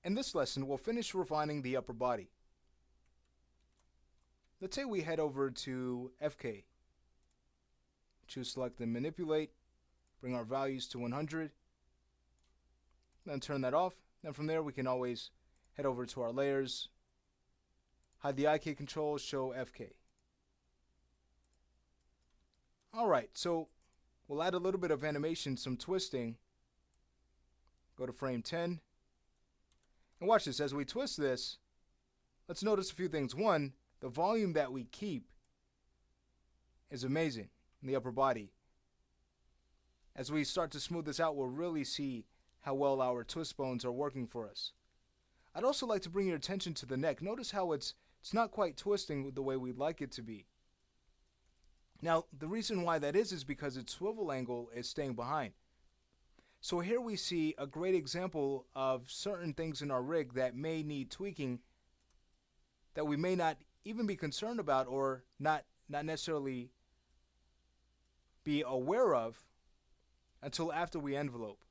In this lesson, we'll finish refining the upper body. Let's say we head over to FK. Choose Select and Manipulate. Bring our values to 100. Then turn that off. Then from there we can always head over to our layers. Hide the IK controls, show FK. Alright, so we'll add a little bit of animation, some twisting. Go to frame 10. And watch this, as we twist this, let's notice a few things. One, the volume that we keep is amazing in the upper body. As we start to smooth this out, we'll really see how well our twist bones are working for us. I'd also like to bring your attention to the neck. Notice how it's not quite twisting the way we'd like it to be. Now, the reason why that is because its swivel angle is staying behind. So here we see a great example of certain things in our rig that may need tweaking that we may not even be concerned about or not necessarily be aware of until after we envelope.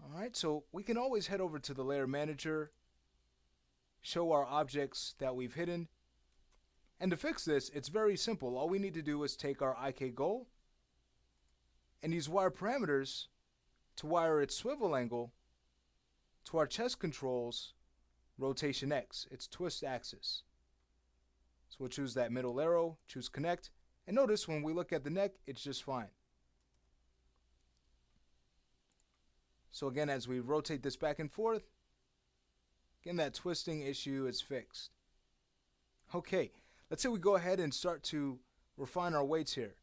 Alright, so we can always head over to the layer manager, show our objects that we've hidden, and to fix this, it's very simple. All we need to do is take our IK goal and use wire parameters to wire its swivel angle to our chest controls rotation X, its twist axis. So we'll choose that middle arrow, choose connect, and notice when we look at the neck, it's just fine. So again, as we rotate this back and forth, again, that twisting issue is fixed. Okay, let's say we go ahead and start to refine our weights here.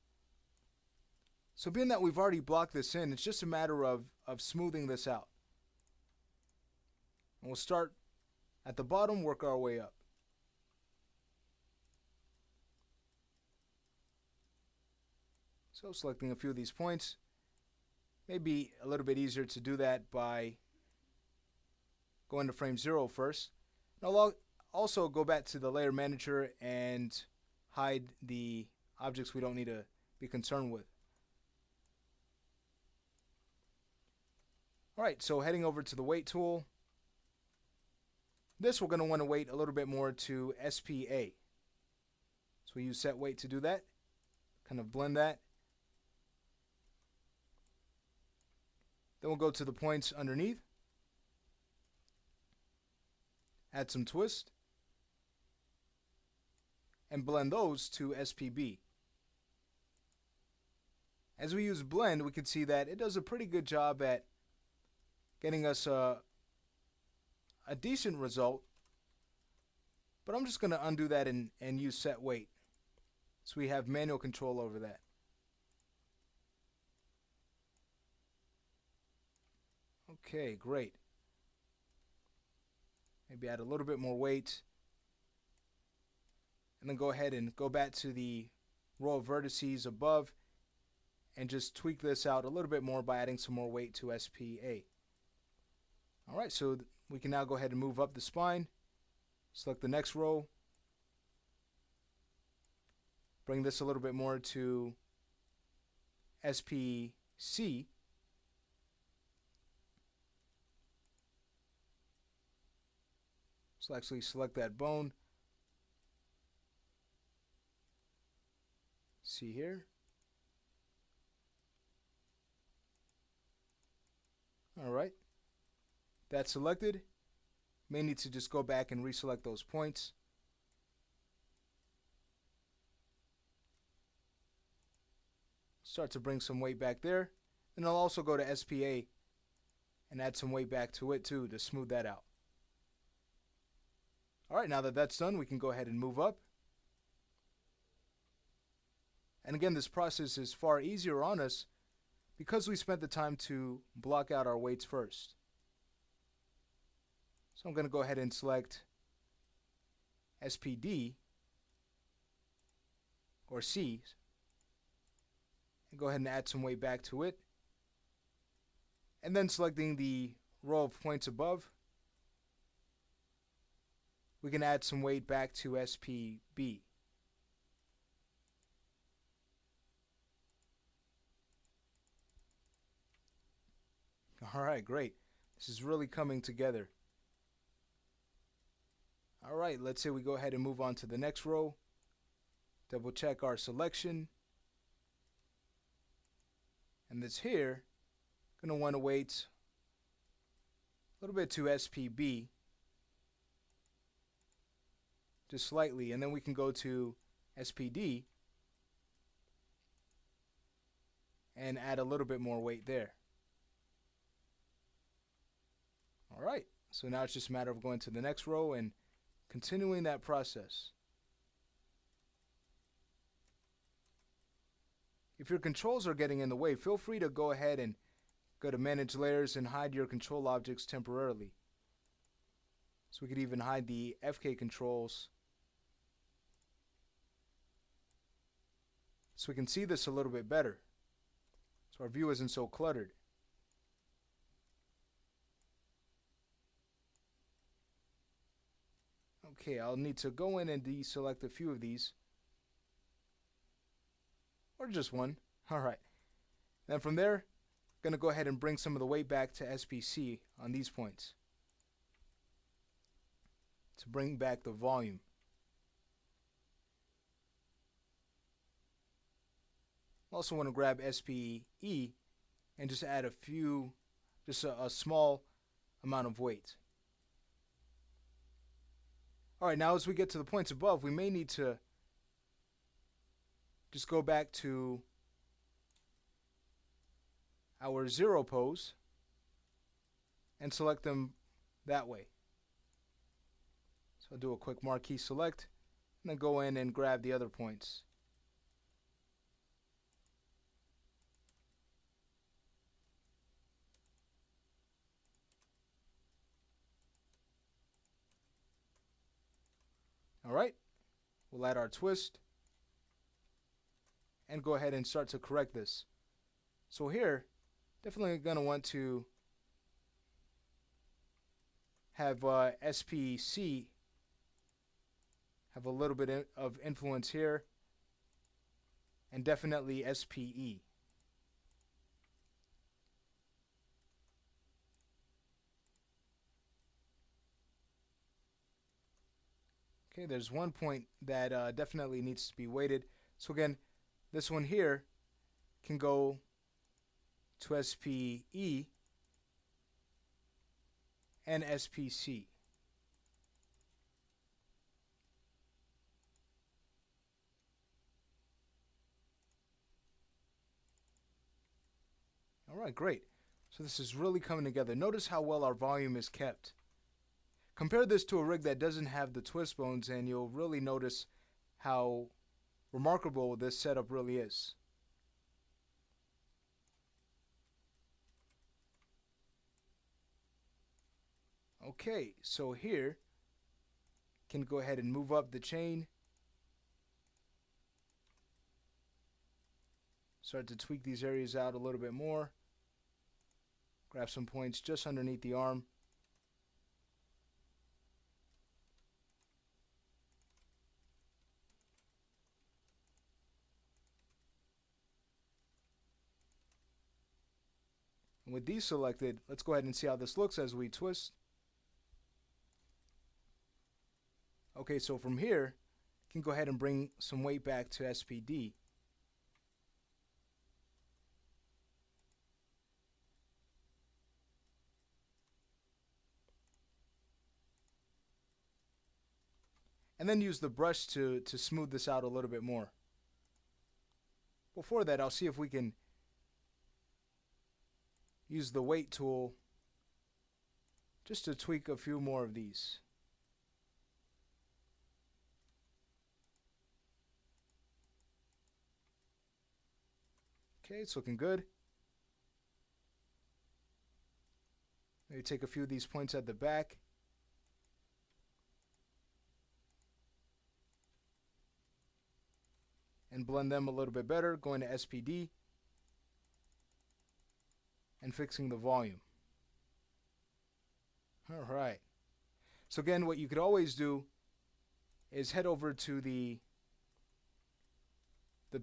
So being that we've already blocked this in, it's just a matter of smoothing this out. And we'll start at the bottom, work our way up. So selecting a few of these points. Maybe a little bit easier to do that by going to frame 0 first. And I'll also go back to the layer manager and hide the objects we don't need to be concerned with. Alright, so heading over to the weight tool. This we're going to want to weight a little bit more to SPA. So we use set weight to do that. Kind of blend that. Then we'll go to the points underneath. Add some twist. And blend those to SPB. As we use blend, we can see that it does a pretty good job at getting us a decent result. But I'm just going to undo that and use set weight. So we have manual control over that. Okay, great. Maybe add a little bit more weight. And then go ahead and go back to the row of vertices above and just tweak this out a little bit more by adding some more weight to SPA. Alright, so we can now go ahead and move up the spine. Select the next row. Bring this a little bit more to SPC. So actually select that bone. See here. Alright. That's selected. May need to just go back and reselect those points. Start to bring some weight back there. And I'll also go to SPA and add some weight back to it too to smooth that out. Alright, now that that's done, we can go ahead and move up. And again, this process is far easier on us because we spent the time to block out our weights first. So I'm going to go ahead and select SPD or C and go ahead and add some weight back to it. And then selecting the row of points above, we can add some weight back to SPB. Alright, great. This is really coming together. All right, let's say we go ahead and move on to the next row. Double check our selection. And this here, gonna want to wait a little bit to SPB, just slightly, and then we can go to SPD and add a little bit more weight there. All right, so now it's just a matter of going to the next row and continuing that process. If your controls are getting in the way, feel free to go ahead and go to Manage Layers and hide your control objects temporarily. So we could even hide the FK controls, so we can see this a little bit better, so our view isn't so cluttered. Okay, I'll need to go in and deselect a few of these, or just one. All right. Then from there, I'm going to go ahead and bring some of the weight back to SPC on these points to bring back the volume. Also want to grab SPE and just add a few, just a small amount of weight. All right, now as we get to the points above, we may need to just go back to our zero pose and select them that way. So I'll do a quick marquee select and then go in and grab the other points. All right, we'll add our twist and go ahead and start to correct this. So here, definitely going to want to have SPC have a little bit of influence here, and definitely SPE. Okay, there's one point that definitely needs to be weighted. So again, this one here can go to SPE and SPC. All right, great. So this is really coming together. Notice how well our volume is kept. Compare this to a rig that doesn't have the twist bones and you'll really notice how remarkable this setup really is. Okay, so here can go ahead and move up the chain. Start to tweak these areas out a little bit more. Grab some points just underneath the arm. And with these selected, let's go ahead and see how this looks as we twist. Okay, so from here, you can go ahead and bring some weight back to SPD. And then use the brush to smooth this out a little bit more. Before that, I'll see if we can use the weight tool just to tweak a few more of these. Okay, it's looking good. Maybe take a few of these points at the back. And blend them a little bit better, going to SPD and fixing the volume. All right. So again, what you could always do is head over to the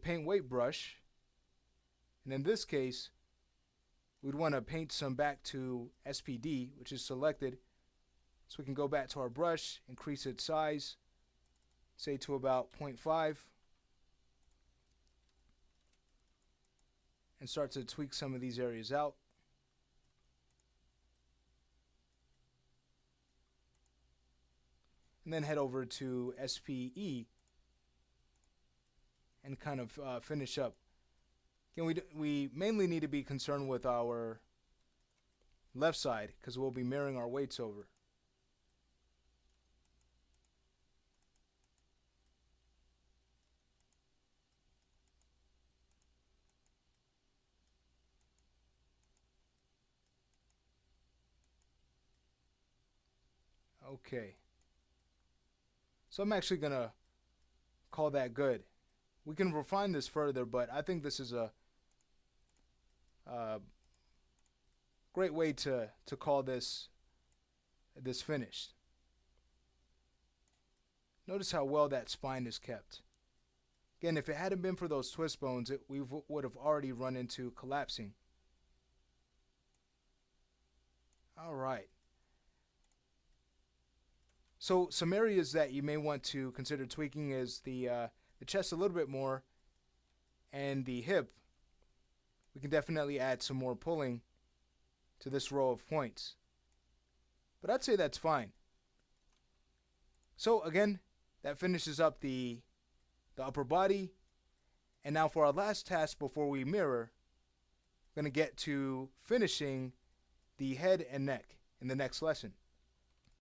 paint weight brush, and in this case, we'd want to paint some back to SPD, which is selected. So we can go back to our brush, increase its size, say to about 0.5, and start to tweak some of these areas out. And then head over to SPE and kind of finish up. Again, we mainly need to be concerned with our left side because we'll be mirroring our weights over. Okay. So I'm actually going to call that good. We can refine this further, but I think this is a great way to call this finished. Notice how well that spine is kept. Again, if it hadn't been for those twist bones, we would have already run into collapsing. All right. So some areas that you may want to consider tweaking is the chest a little bit more, and the hip. We can definitely add some more pulling to this row of points. But I'd say that's fine. So again, that finishes up the upper body. And now for our last task before we mirror, we're going to get to finishing the head and neck in the next lesson.